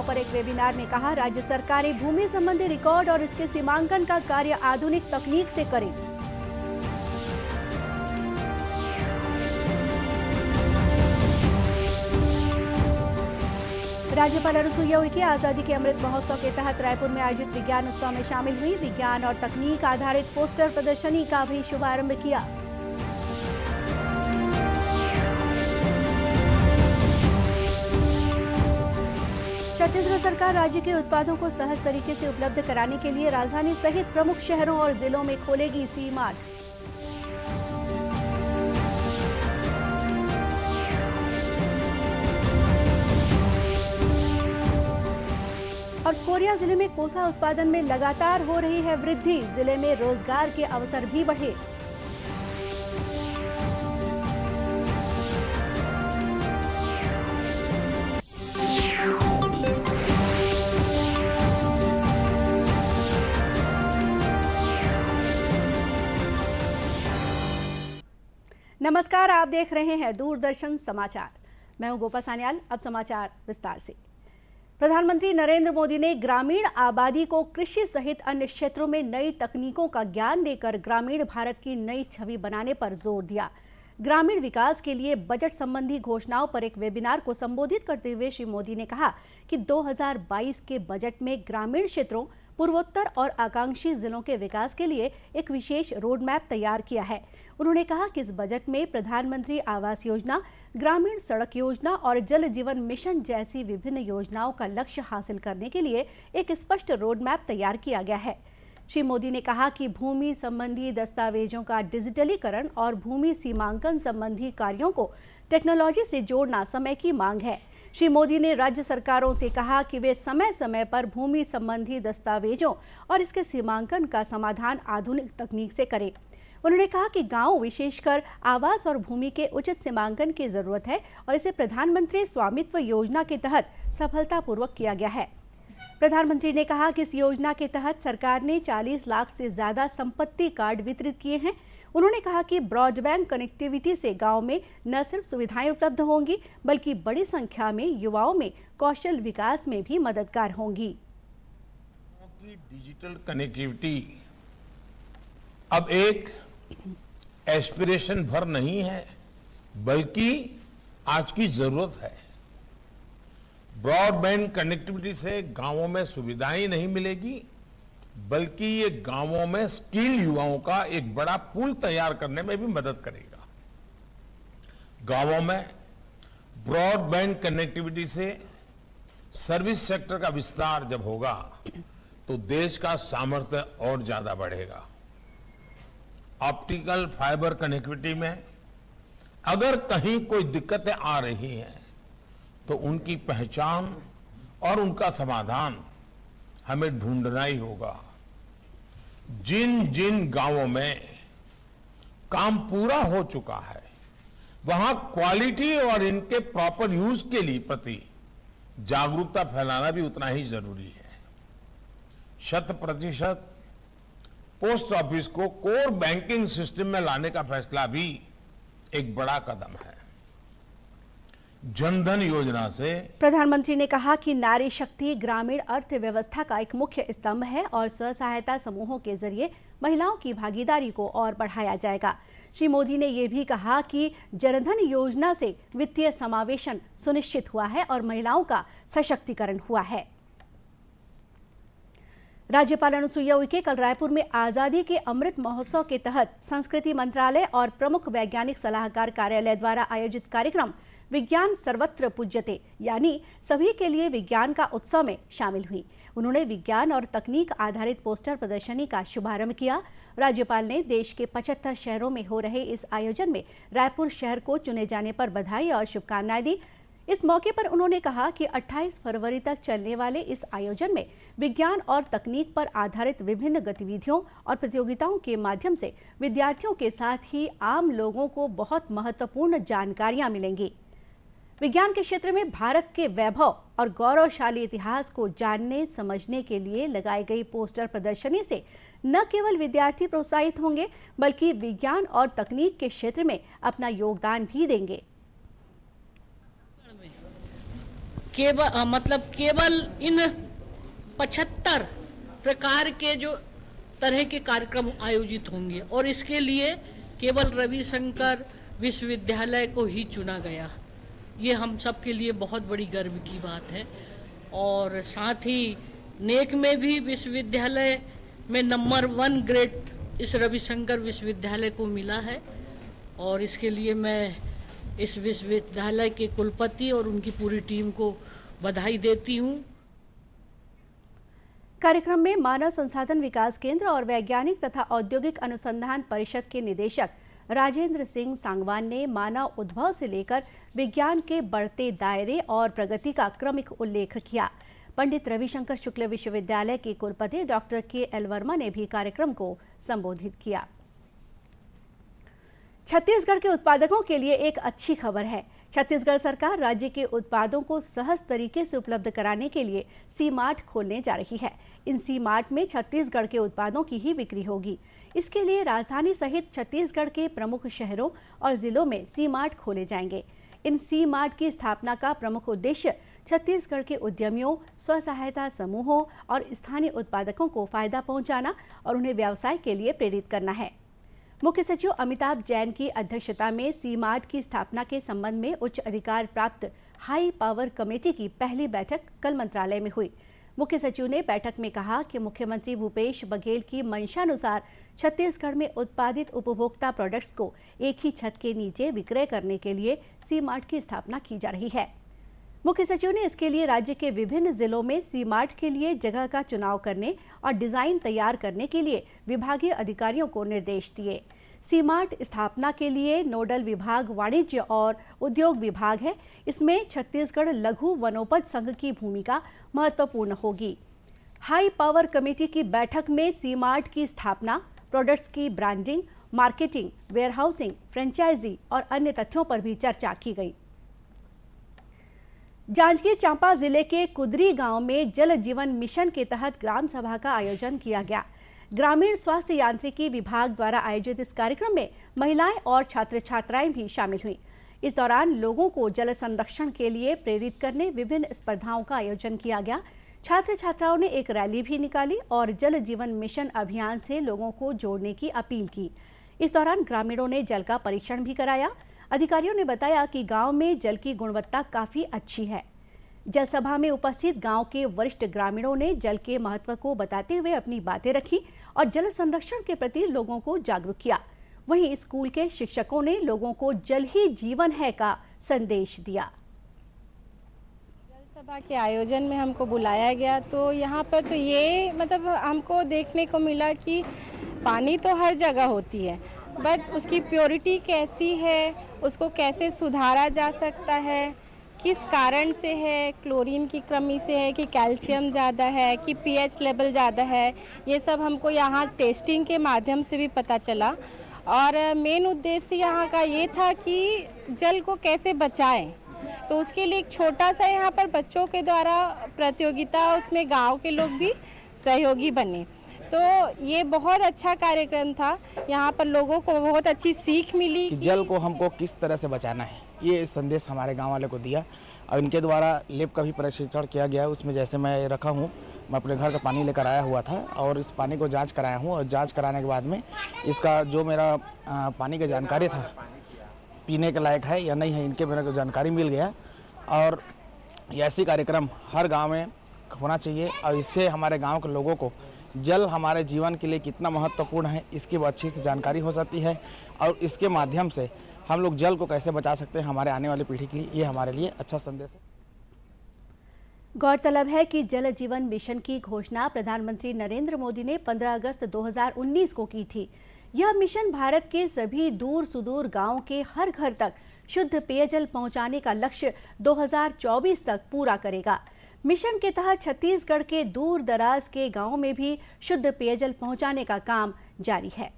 पर एक वेबिनार में कहा, राज्य सरकारें भूमि संबंधी रिकॉर्ड और इसके सीमांकन का कार्य आधुनिक तकनीक से करें। राज्यपाल अनुसुईया उइके आजादी के अमृत महोत्सव के तहत रायपुर में आयोजित विज्ञान उत्सव में शामिल हुई। विज्ञान और तकनीक आधारित पोस्टर प्रदर्शनी का भी शुभारंभ किया। छत्तीसगढ़ सरकार राज्य के उत्पादों को सहज तरीके से उपलब्ध कराने के लिए राजधानी सहित प्रमुख शहरों और जिलों में खोलेगी सी मार्ट। और कोरिया जिले में कोसा उत्पादन में लगातार हो रही है वृद्धि। जिले में रोजगार के अवसर भी बढ़े। नमस्कार, आप देख रहे हैं दूरदर्शन समाचार। मैं हूं गोपा सान्याल। अब समाचार विस्तार से। प्रधानमंत्री नरेंद्र मोदी ने ग्रामीण आबादी को कृषि सहित अन्य क्षेत्रों में नई तकनीकों का ज्ञान देकर ग्रामीण भारत की नई छवि बनाने पर जोर दिया। ग्रामीण विकास के लिए बजट संबंधी घोषणाओं पर एक वेबिनार को संबोधित करते हुए श्री मोदी ने कहा कि 2022 के बजट में ग्रामीण क्षेत्रों, पूर्वोत्तर और आकांक्षी जिलों के विकास के लिए एक विशेष रोड मैप तैयार किया है। उन्होंने कहा कि इस बजट में प्रधानमंत्री आवास योजना, ग्रामीण सड़क योजना और जल जीवन मिशन जैसी विभिन्न योजनाओं का लक्ष्य हासिल करने के लिए एक स्पष्ट रोड मैप तैयार किया गया है। श्री मोदी ने कहा कि भूमि संबंधी दस्तावेजों का डिजिटलीकरण और भूमि सीमांकन संबंधी कार्यों को टेक्नोलॉजी से जोड़ना समय की मांग है। श्री मोदी ने राज्य सरकारों से कहा कि वे समय समय पर भूमि संबंधी दस्तावेजों और इसके सीमांकन का समाधान आधुनिक तकनीक से करें। उन्होंने कहा कि गांव विशेषकर आवास और भूमि के उचित सीमांकन की जरूरत है और इसे प्रधानमंत्री स्वामित्व योजना के तहत सफलतापूर्वक किया गया है। प्रधानमंत्री ने कहा कि इस योजना के तहत सरकार ने 40 लाख से ज्यादा संपत्ति कार्ड वितरित किए हैं। उन्होंने कहा कि ब्रॉडबैंड कनेक्टिविटी से गांव में न सिर्फ सुविधाएं उपलब्ध होंगी बल्कि बड़ी संख्या में युवाओं में कौशल विकास में भी मददगार होंगी। डिजिटल कनेक्टिविटी अब एक एस्पिरेशन भर नहीं है बल्कि आज की जरूरत है। ब्रॉडबैंड कनेक्टिविटी से गांवों में सुविधाएं नहीं मिलेगी बल्कि ये गांवों में स्किल युवाओं का एक बड़ा पूल तैयार करने में भी मदद करेगा। गांवों में ब्रॉडबैंड कनेक्टिविटी से सर्विस सेक्टर का विस्तार जब होगा तो देश का सामर्थ्य और ज्यादा बढ़ेगा। ऑप्टिकल फाइबर कनेक्टिविटी में अगर कहीं कोई दिक्कतें आ रही हैं तो उनकी पहचान और उनका समाधान हमें ढूंढना ही होगा। जिन जिन गांवों में काम पूरा हो चुका है वहां क्वालिटी और इनके प्रॉपर यूज के लिए प्रति जागरूकता फैलाना भी उतना ही जरूरी है। 100% पोस्ट ऑफिस को कोर बैंकिंग सिस्टम में लाने का फैसला भी एक बड़ा कदम है। जनधन योजना से प्रधानमंत्री ने कहा कि नारी शक्ति ग्रामीण अर्थव्यवस्था का एक मुख्य स्तंभ है और स्व सहायता समूहों के जरिए महिलाओं की भागीदारी को और बढ़ाया जाएगा। श्री मोदी ने यह भी कहा कि जनधन योजना से वित्तीय समावेशन सुनिश्चित हुआ है और महिलाओं का सशक्तिकरण हुआ है। राज्यपाल अनुसुईया उइके कल रायपुर में आजादी के अमृत महोत्सव के तहत संस्कृति मंत्रालय और प्रमुख वैज्ञानिक सलाहकार कार्यालय द्वारा आयोजित कार्यक्रम विज्ञान सर्वत्र पूज्यते यानी सभी के लिए विज्ञान का उत्सव में शामिल हुई। उन्होंने विज्ञान और तकनीक आधारित पोस्टर प्रदर्शनी का शुभारंभ किया। राज्यपाल ने देश के 75 शहरों में हो रहे इस आयोजन में रायपुर शहर को चुने जाने पर बधाई और शुभकामनाएं दी। इस मौके पर उन्होंने कहा कि 28 फरवरी तक चलने वाले इस आयोजन में विज्ञान और तकनीक पर आधारित विभिन्न गतिविधियों और प्रतियोगिताओं के माध्यम से विद्यार्थियों के साथ ही आम लोगों को बहुत महत्वपूर्ण जानकारियां मिलेंगी। विज्ञान के क्षेत्र में भारत के वैभव और गौरवशाली इतिहास को जानने समझने के लिए लगाई गई पोस्टर प्रदर्शनी से न केवल विद्यार्थी प्रोत्साहित होंगे बल्कि विज्ञान और तकनीक के क्षेत्र में अपना योगदान भी देंगे। केवल इन 75 प्रकार के जो तरह के कार्यक्रम आयोजित होंगे और इसके लिए केवल रविशंकर विश्वविद्यालय को ही चुना गया। ये हम सब के लिए बहुत बड़ी गर्व की बात है। और साथ ही नेक में भी विश्वविद्यालय में नंबर 1 ग्रेड इस रविशंकर विश्वविद्यालय को मिला है और इसके लिए मैं इस विश्वविद्यालय के कुलपति और उनकी पूरी टीम को बधाई देती हूँ। कार्यक्रम में मानव संसाधन विकास केंद्र और वैज्ञानिक तथा औद्योगिक अनुसंधान परिषद के निदेशक राजेंद्र सिंह सांगवान ने मानव उद्भव से लेकर विज्ञान के बढ़ते दायरे और प्रगति का क्रमिक उल्लेख किया। पंडित रविशंकर शुक्ल विश्वविद्यालय के कुलपति डॉक्टर के.एल. वर्मा ने भी कार्यक्रम को संबोधित किया। छत्तीसगढ़ के उत्पादकों के लिए एक अच्छी खबर है। छत्तीसगढ़ सरकार राज्य के उत्पादों को सहज तरीके से उपलब्ध कराने के लिए सी मार्ट खोलने जा रही है। इन सी मार्ट में छत्तीसगढ़ के उत्पादों की ही बिक्री होगी। इसके लिए राजधानी सहित छत्तीसगढ़ के प्रमुख शहरों और जिलों में सी मार्ट खोले जाएंगे। इन सी मार्ट की स्थापना का प्रमुख उद्देश्य छत्तीसगढ़ के उद्यमियों, स्व सहायता समूहों और स्थानीय उत्पादकों को फायदा पहुंचाना और उन्हें व्यवसाय के लिए प्रेरित करना है। मुख्य सचिव अमिताभ जैन की अध्यक्षता में सी मार्ट की स्थापना के संबंध में उच्च अधिकार प्राप्त हाई पावर कमेटी की पहली बैठक कल मंत्रालय में हुई। मुख्य सचिव ने बैठक में कहा कि मुख्यमंत्री भूपेश बघेल की मंशानुसार छत्तीसगढ़ में उत्पादित उपभोक्ता प्रोडक्ट्स को एक ही छत के नीचे विक्रय करने के लिए सी मार्ट की स्थापना की जा रही है। मुख्य सचिव ने इसके लिए राज्य के विभिन्न जिलों में सी मार्ट के लिए जगह का चुनाव करने और डिजाइन तैयार करने के लिए विभागीय अधिकारियों को निर्देश दिए। सी मार्ट स्थापना के लिए नोडल विभाग वाणिज्य और उद्योग विभाग है। इसमें छत्तीसगढ़ लघु वनोपज संघ की भूमिका महत्वपूर्ण होगी। हाई पावर कमेटी की बैठक में सी मार्ट की स्थापना, प्रोडक्ट्स की ब्रांडिंग, मार्केटिंग, वेयरहाउसिंग, फ्रेंचाइजी और अन्य तथ्यों पर भी चर्चा की गई। जांजगीर चांपा जिले के कुदरी गांव में जल जीवन मिशन के तहत ग्राम सभा का आयोजन किया गया। ग्रामीण स्वास्थ्य यांत्रिकी विभाग द्वारा आयोजित इस कार्यक्रम में महिलाएं और छात्र छात्राएं भी शामिल हुई। इस दौरान लोगों को जल संरक्षण के लिए प्रेरित करने विभिन्न स्पर्धाओं का आयोजन किया गया। छात्र छात्राओं ने एक रैली भी निकाली और जल जीवन मिशन अभियान से लोगों को जोड़ने की अपील की। इस दौरान ग्रामीणों ने जल का परीक्षण भी कराया। अधिकारियों ने बताया कि गांव में जल की गुणवत्ता काफी अच्छी है। जल सभा में उपस्थित गांव के वरिष्ठ ग्रामीणों ने जल के महत्व को बताते हुए अपनी बातें रखी और जल संरक्षण के प्रति लोगों को जागरूक किया। वहीं स्कूल के शिक्षकों ने लोगों को जल ही जीवन है का संदेश दिया। जल सभा के आयोजन में हमको बुलाया गया तो यहाँ पर तो ये हमको देखने को मिला कि पानी तो हर जगह होती है, बट उसकी प्योरिटी कैसी है, उसको कैसे सुधारा जा सकता है, किस कारण से है, क्लोरीन की कमी से है कि कैल्शियम ज़्यादा है कि पीएच लेवल ज़्यादा है, ये सब हमको यहाँ टेस्टिंग के माध्यम से भी पता चला। और मेन उद्देश्य यहाँ का ये था कि जल को कैसे बचाएं, तो उसके लिए एक छोटा सा यहाँ पर बच्चों के द्वारा प्रतियोगिता, उसमें गांव के लोग भी सहयोगी बने। तो ये बहुत अच्छा कार्यक्रम था। यहाँ पर लोगों को बहुत अच्छी सीख मिली कि जल को हमको किस तरह से बचाना है। ये संदेश हमारे गांव वाले को दिया और इनके द्वारा लेब का भी प्रशिक्षण किया गया। उसमें जैसे मैं रखा हूँ, मैं अपने घर का पानी लेकर आया हुआ था और इस पानी को जांच कराया हूँ और जांच कराने के बाद में इसका जो मेरा पानी का जानकारी था, पीने के लायक है या नहीं है, इनके मेरे को जानकारी मिल गया। और ऐसी कार्यक्रम हर गाँव में होना चाहिए और इससे हमारे गाँव के लोगों को जल हमारे जीवन के लिए कितना महत्वपूर्ण है इसकी अच्छी से जानकारी हो सकती है और इसके माध्यम से हम लोग जल को कैसे बचा सकते हैं हमारे आने वाली पीढ़ी के लिए, ये हमारे लिए अच्छा संदेश है। गौरतलब है कि जल जीवन मिशन की घोषणा प्रधानमंत्री नरेंद्र मोदी ने 15 अगस्त 2019 को की थी। यह मिशन भारत के सभी दूर सुदूर गांवों के हर घर तक शुद्ध पेयजल पहुंचाने का लक्ष्य 2024 तक पूरा करेगा। मिशन के तहत छत्तीसगढ़ के दूर दराज के गांवों में भी शुद्ध पेयजल पहुंचाने का काम जारी है।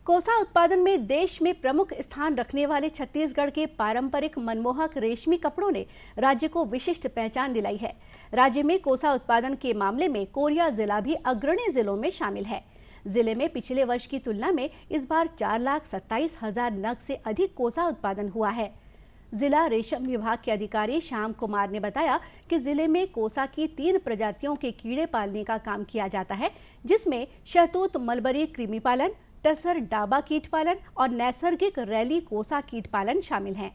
कोसा उत्पादन में देश में प्रमुख स्थान रखने वाले छत्तीसगढ़ के पारंपरिक मनमोहक रेशमी कपड़ों ने राज्य को विशिष्ट पहचान दिलाई है। राज्य में कोसा उत्पादन के मामले में कोरिया जिला भी अग्रणी जिलों में शामिल है। जिले में पिछले वर्ष की तुलना में इस बार 4,27,000 नग से अधिक कोसा उत्पादन हुआ है। जिला रेशम विभाग के अधिकारी श्याम कुमार ने बताया कि जिले में कोसा की 3 प्रजातियों के कीड़े पालने का काम किया जाता है, जिसमें शहतूत मलबरी कृमि पालन, टसर डाबा कीट पालन और नैसर्गिक रैली कोसा कीट पालन शामिल हैं।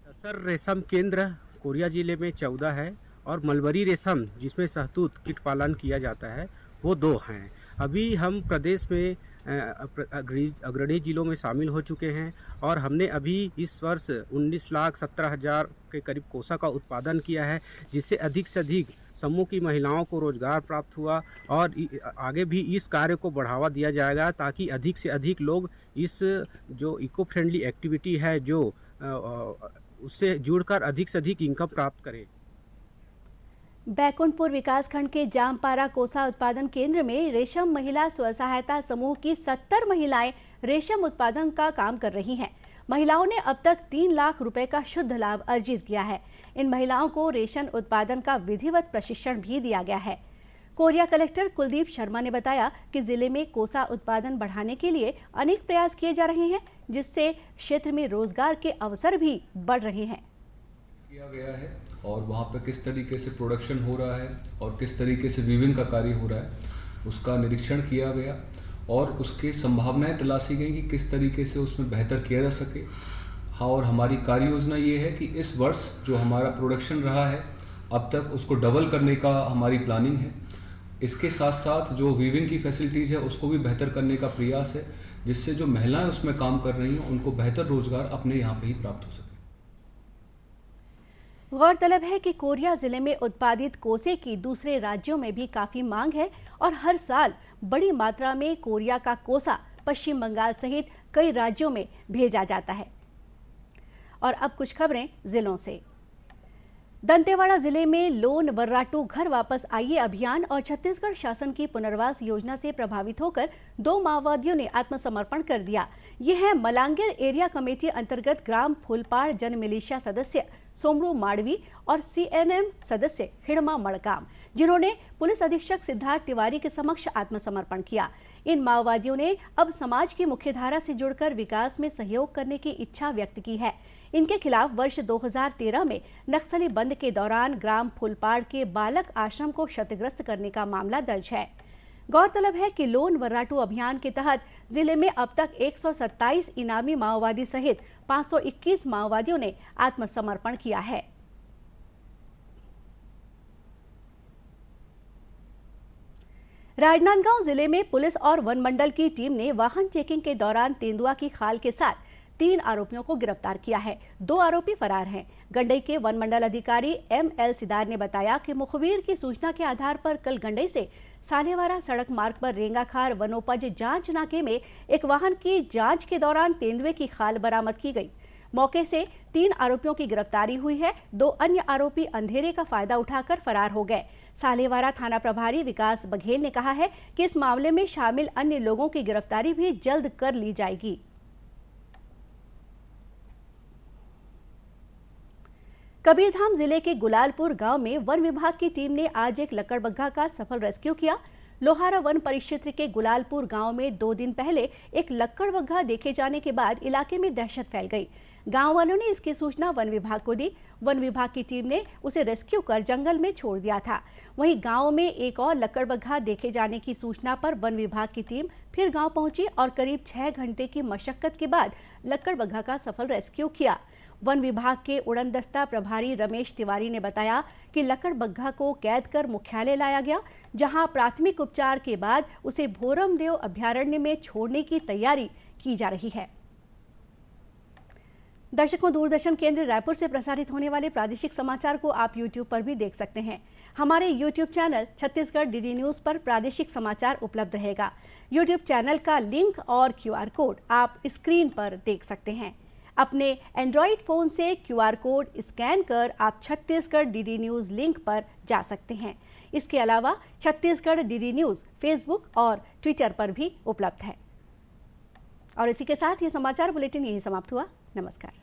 टसर रेशम केंद्र कोरिया जिले में 14 है और मलबरी रेशम जिसमें शहतूत कीट पालन किया जाता है वो 2 हैं। अभी हम प्रदेश में अग्रणी जिलों में शामिल हो चुके हैं और हमने अभी इस वर्ष 19,17,000 के करीब कोसा का उत्पादन किया है, जिससे अधिक से अधिक समूह की महिलाओं को रोजगार प्राप्त हुआ और आगे भी इस कार्य को बढ़ावा दिया जाएगा ताकि अधिक से अधिक लोग इस जो इको फ्रेंडली एक्टिविटी है जो उससे जुड़कर अधिक से अधिक इनकम प्राप्त करें। बैकुंठपुर विकासखंड के जामपारा कोसा उत्पादन केंद्र में रेशम महिला स्व सहायता समूह की 70 महिलाएं रेशम उत्पादन का काम कर रही हैं। महिलाओं ने अब तक 3 लाख रुपए का शुद्ध लाभ अर्जित किया है। इन महिलाओं को रेशम उत्पादन का विधिवत प्रशिक्षण भी दिया गया है। कोरिया कलेक्टर कुलदीप शर्मा ने बताया कि जिले में कोसा उत्पादन बढ़ाने के लिए अनेक प्रयास किए जा रहे हैं, जिससे क्षेत्र में रोजगार के अवसर भी बढ़ रहे हैं। किया गया है और वहाँ पे किस तरीके से प्रोडक्शन हो रहा है और किस तरीके से वीविंग का कार्य हो रहा है उसका निरीक्षण किया गया और उसकी संभावनाएं तलाशी गई कि किस तरीके से उसमें बेहतर किया जा सके। हाँ, और हमारी कार्य योजना ये है कि इस वर्ष जो हमारा प्रोडक्शन रहा है अब तक उसको डबल करने का हमारी प्लानिंग है। इसके साथ साथ जो वीविंग की फैसिलिटीज़ है उसको भी बेहतर करने का प्रयास है, जिससे जो महिलाएं उसमें काम कर रही हैं उनको बेहतर रोजगार अपने यहाँ पे ही प्राप्त हो सके। गौरतलब है कि कोरिया जिले में उत्पादित कोसे की दूसरे राज्यों में भी काफी मांग है और हर साल बड़ी मात्रा में कोरिया का कोसा पश्चिम बंगाल सहित कई राज्यों में भेजा जाता है। और अब कुछ खबरें जिलों से। दंतेवाड़ा जिले में लोन वर्राटू घर वापस आइए अभियान और छत्तीसगढ़ शासन की पुनर्वास योजना से प्रभावित होकर 2 माओवादियों ने आत्मसमर्पण कर दिया। ये है मलांगीर एरिया कमेटी अंतर्गत ग्राम फूलपाड़ जन मिलिशिया सदस्य सोमरू माड़वी और CNM सदस्य हिड़मा मड़काम, जिन्होंने पुलिस अधीक्षक सिद्धार्थ तिवारी के समक्ष आत्मसमर्पण किया। इन माओवादियों ने अब समाज की मुख्यधारा से जुड़कर विकास में सहयोग करने की इच्छा व्यक्त की है। इनके खिलाफ वर्ष 2013 में नक्सली बंद के दौरान ग्राम फूलपाड़ के बालक आश्रम को क्षतिग्रस्त करने का मामला दर्ज है। गौरतलब है कि लोन वर्राटू अभियान के तहत जिले में अब तक 127 इनामी माओवादी सहित 521 माओवादियों ने आत्मसमर्पण किया है। राजनांदगांव जिले में पुलिस और वन मंडल की टीम ने वाहन चेकिंग के दौरान तेंदुआ की खाल के साथ 3 आरोपियों को गिरफ्तार किया है। 2 आरोपी फरार हैं। गंडई के वन मंडल अधिकारी ML सिदार ने बताया कि मुखबिर की सूचना के आधार पर कल गंडई से सालेवारा सड़क मार्ग पर रेंगाखार वनोपज जांच नाके में एक वाहन की जांच के दौरान तेंदुए की खाल बरामद की गई। मौके से 3 आरोपियों की गिरफ्तारी हुई है। 2 अन्य आरोपी अंधेरे का फायदा उठाकर फरार हो गए। सालेवारा थाना प्रभारी विकास बघेल ने कहा है कि इस मामले में शामिल अन्य लोगों की गिरफ्तारी भी जल्द कर ली जाएगी। कबीरधाम जिले के गुलालपुर गांव में वन विभाग की टीम ने आज एक लकड़बग्घा का सफल रेस्क्यू किया। लोहारा वन परिक्षेत्र के गुलालपुर गांव में 2 दिन पहले एक लकड़बग्घा देखे जाने के बाद इलाके में दहशत फैल गई। गांव वालों ने इसकी सूचना वन विभाग को दी। वन विभाग की टीम ने उसे रेस्क्यू कर जंगल में छोड़ दिया था। वहीं गांव में एक और लकड़बग्घा देखे जाने की सूचना पर वन विभाग की टीम फिर गांव पहुंची और करीब 6 घंटे की मशक्कत के बाद लकड़बग्घा का सफल रेस्क्यू किया। वन विभाग के उड़नदस्ता प्रभारी रमेश तिवारी ने बताया कि लकड़बग्घा को कैद कर मुख्यालय लाया गया, जहां प्राथमिक उपचार के बाद उसे भोरमदेव अभयारण्य में छोड़ने की तैयारी की जा रही है। दर्शकों, दूरदर्शन केंद्र रायपुर से प्रसारित होने वाले प्रादेशिक समाचार को आप YouTube पर भी देख सकते हैं। हमारे YouTube channel Chhattisgarh DD news पर प्रादेशिक समाचार उपलब्ध रहेगा। YouTube चैनल का लिंक और QR कोड आप स्क्रीन पर देख सकते हैं। अपने एंड्रॉइड फोन से QR कोड स्कैन कर आप छत्तीसगढ़ DD न्यूज़ लिंक पर जा सकते हैं। इसके अलावा छत्तीसगढ़ DD न्यूज़ फेसबुक और ट्विटर पर भी उपलब्ध है। और इसी के साथ ये समाचार बुलेटिन यही समाप्त हुआ। नमस्कार।